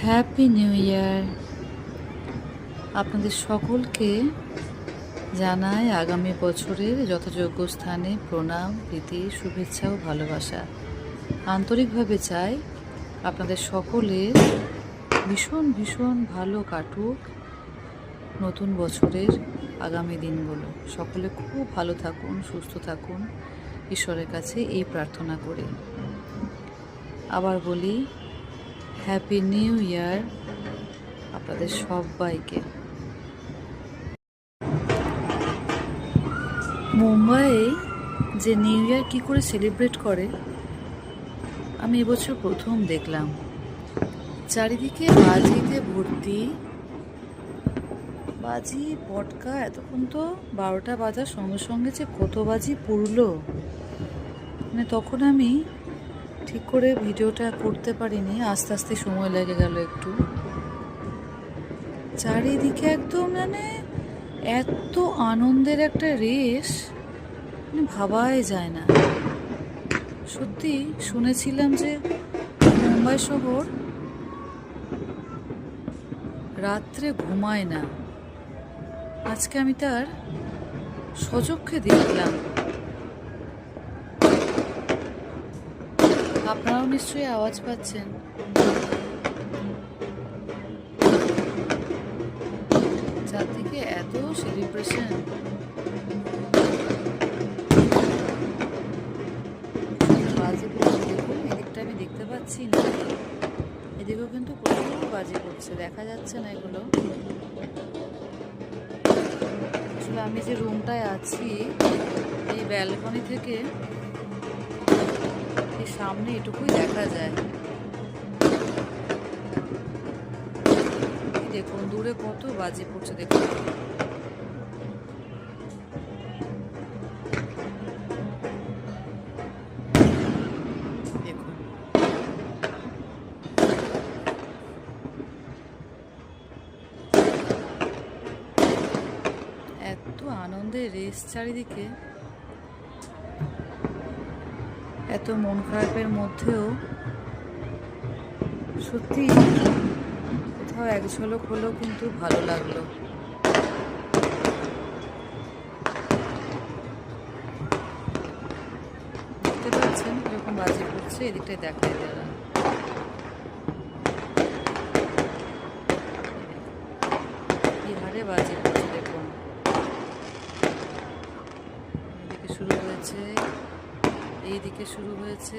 Happy new year. আপনাদের সকলকে জানাই আগামী বছরের যথাযোগ্য স্থানে প্রণাম, প্রীতি, শুভেচ্ছা ও ভালোবাসা। আন্তরিকভাবে চাই আপনাদের সকলের ভীষণ ভীষণ ভালো কাটুক নতুন বছরের আগামী দিনগুলো। সকলে খুব ভালো থাকুন, সুস্থ থাকুন, ঈশ্বরের কাছে এই প্রার্থনা করি। আবার বলি, হ্যাপি নিউ ইয়ার আপনাদের সবাইকে। মুম্বাইয়ে যে নিউ ইয়ার কী করে সেলিব্রেট করে আমি এবছর প্রথম দেখলাম। চারিদিকে বাজিতে ভর্তি, বাজি পটকা। এতক্ষণ তো 12টা বাজার সঙ্গে সঙ্গে যে কত বাজি পুরলো, মানে তখন আমি ঠিক করে ভিডিওটা করতে পারিনি, আস্তে আস্তে সময় লেগে গেল একটু। চারিদিকে একদম মানে এত আনন্দের একটা রেশ, মানে ভাবাই যায় না। সত্যি শুনেছিলাম যে মুম্বাই শহর রাত্রে ঘুমায় না, আজকে আমি তার সচক্ষে দেখলাম। আপনারাও নিশ্চয়ই আওয়াজ পাচ্ছেন। চারদিকে এত সেলিব্রেশন, বাজিগুলো দেখুন। এদিকটা আমি দেখতে পাচ্ছি না, এদিকেও কিন্তু প্রচুর বাজি করছে, দেখা যাচ্ছে না এগুলো। আসলে আমি যে রুমটায় আছি, এই ব্যালকনি থেকে এই সামনে এটুকুই দেখা যায়। দেখুন দূরে কত বাজি পড়ছে, দেখুন। দেখুন এত আনন্দের রেশ চারিদিকে, এত মন খারাপের মধ্যেও সত্যি কোথাও এক ঝলক হলেও কিন্তু ভালো লাগলো। দেখতে পাচ্ছেন কিরকম বাজি পড়ছে, এদিকটায় দেখায় যারা। কি হারে বাজি পড়ছে দেখুন। এদিকে শুরু হয়েছে, এইদিকে শুরু হয়েছে।